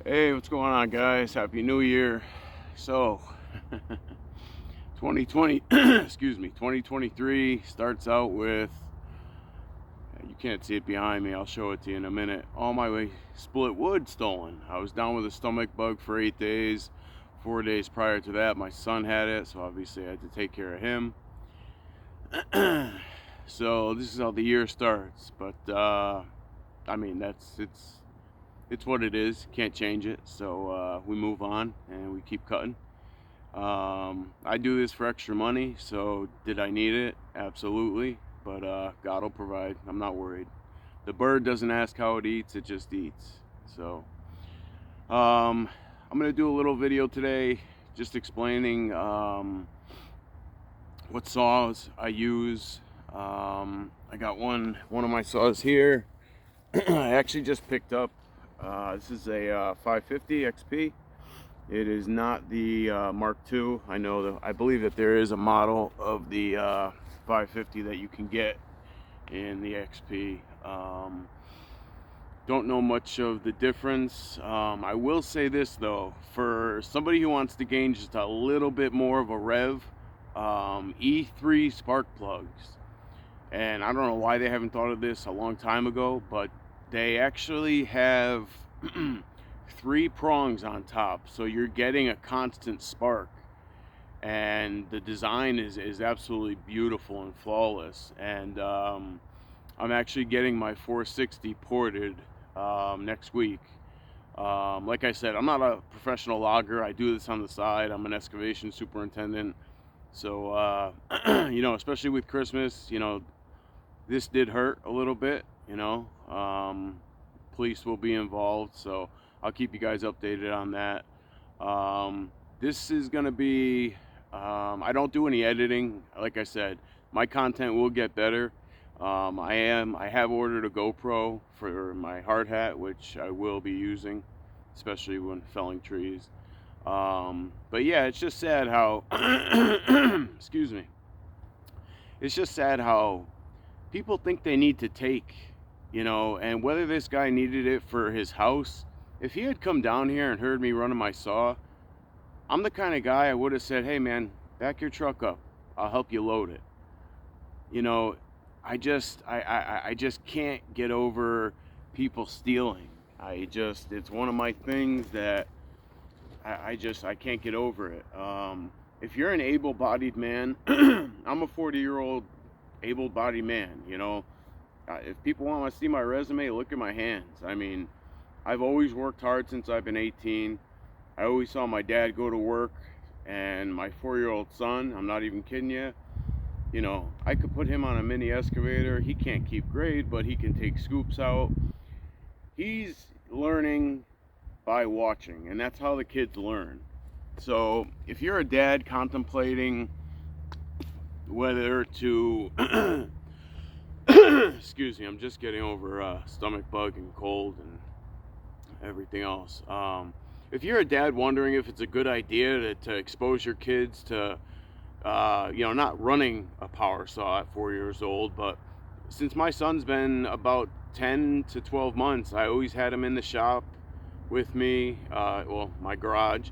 Hey, what's going on, guys? Happy New Year. So, 2020, excuse me, 2023 starts out with, you can't see it behind me, I'll show it to you in a minute. All my split wood stolen. I was down with a stomach bug for 8 days. 4 days prior to that, my son had it, so obviously I had to take care of him. So, this is how the year starts, but, I mean, it's what it is. Can't change it. So we move on and we keep cutting. I do this for extra money. So did I need it? Absolutely. But God will provide. I'm not worried. The bird doesn't ask how it eats. It just eats. So I'm going to do a little video today just explaining what saws I use. I got one of my saws here. I actually just picked up. This is a 550 XP. It is not the Mark II. I believe that there is a model of the 550 that you can get in the XP. Don't know much of the difference. I will say this though, for somebody who wants to gain just a little bit more of a rev, E3 spark plugs. And I don't know why they haven't thought of this a long time ago, but they actually have 3 prongs on top, so you're getting a constant spark. And the design is absolutely beautiful and flawless. And I'm actually getting my 460 ported next week. Like I said, I'm not a professional logger. I do this on the side. I'm an excavation superintendent. So, especially with Christmas, this did hurt a little bit, police will be involved, so I'll keep you guys updated on that. This is going to be, I don't do any editing. Like I said, my content will get better. I have ordered a GoPro for my hard hat, which I will be using, especially when felling trees. But yeah, it's just sad how, excuse me, it's just sad how people think they need to take, and whether this guy needed it for his house. If he had come down here and heard me running my saw, I'm the kind of guy I would have said, hey man, back your truck up, I'll help you load it. I just can't get over people stealing. It's one of my things that I can't get over it. If you're an able-bodied man, I'm a 40-year-old able-bodied man, if people want to see my resume, look at my hands. I mean, I've always worked hard since I've been 18. I always saw my dad go to work, and my 4-year-old son, I'm not even kidding you, I could put him on a mini excavator. He can't keep grade, but he can take scoops out. He's learning by watching, and that's how the kids learn. So if you're a dad contemplating whether to excuse me, I'm just getting over stomach bug and cold and everything else. If you're a dad wondering if it's a good idea to expose your kids to not running a power saw at 4 years old, but since my son's been about 10 to 12 months, I always had him in the shop with me, my garage.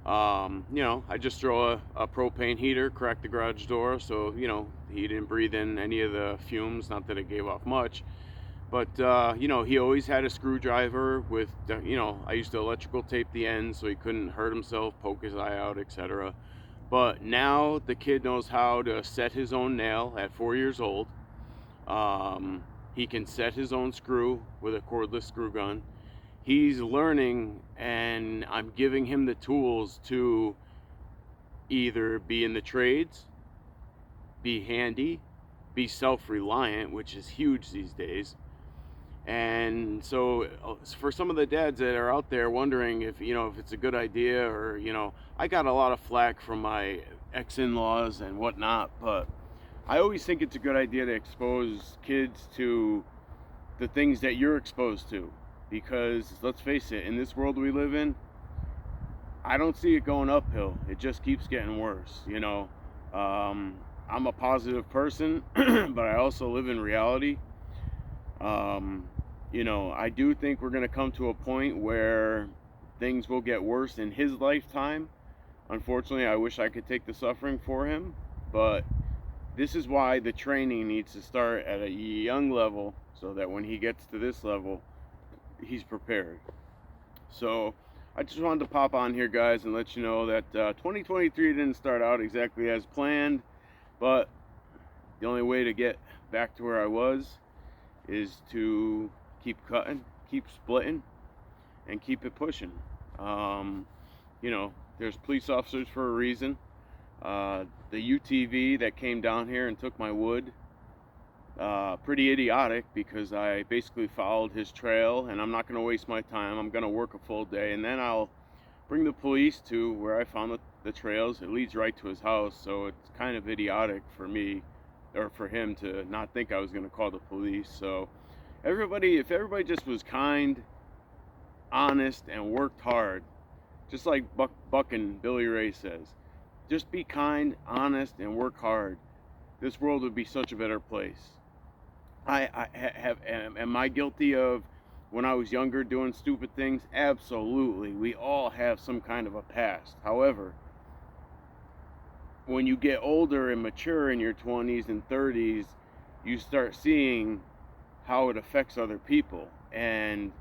I just throw a propane heater, crack the garage door, so, he didn't breathe in any of the fumes, not that it gave off much. But, he always had a screwdriver with, I used to electrical tape the ends so he couldn't hurt himself, poke his eye out, etc. But now the kid knows how to set his own nail at 4 years old. He can set his own screw with a cordless screw gun. He's learning, and I'm giving him the tools to either be in the trades, be handy, be self-reliant, which is huge these days. And so for some of the dads that are out there wondering if it's a good idea, or I got a lot of flack from my ex-in-laws and whatnot, but I always think it's a good idea to expose kids to the things that you're exposed to. Because let's face it, in this world we live in, I don't see it going uphill. It just keeps getting worse. I'm a positive person, but I also live in reality. I do think we're going to come to a point where things will get worse in his lifetime. Unfortunately, I wish I could take the suffering for him, but this is why the training needs to start at a young level so that when he gets to this level, he's prepared. So I just wanted to pop on here, guys, and let you know that 2023 didn't start out exactly as planned, but the only way to get back to where I was is to keep cutting, keep splitting, and keep it pushing. You know, there's police officers for a reason. The UTV that came down here and took my wood, pretty idiotic, because I basically followed his trail, and I'm not going to waste my time. I'm going to work a full day, and then I'll bring the police to where I found the trails. It leads right to his house, so it's kind of idiotic for me, or for him, to not think I was going to call the police. So if everybody just was kind, honest, and worked hard, just like Buck and Billy Ray says, just be kind, honest, and work hard, this world would be such a better place. Am I guilty of, when I was younger, doing stupid things? Absolutely. We all have some kind of a past. However, when you get older and mature in your 20s and 30s, you start seeing how it affects other people. And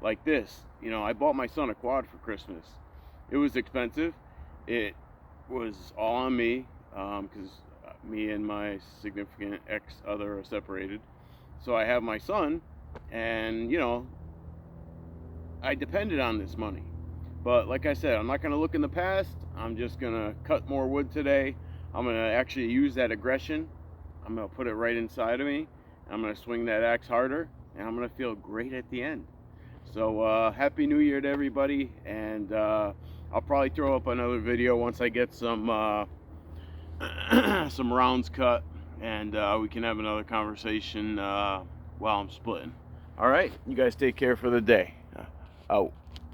like this, you know, I bought my son a quad for Christmas. It was expensive. It was all on me, because me and my significant ex-other are separated. So I have my son, and, you know, I depended on this money. But like I said, I'm not going to look in the past. I'm just going to cut more wood today. I'm going to actually use that aggression. I'm going to put it right inside of me. I'm going to swing that axe harder, and I'm going to feel great at the end. So Happy New Year to everybody, and I'll probably throw up another video once I get some some rounds cut, and we can have another conversation while I'm splitting. All right, you guys take care for the day. Out.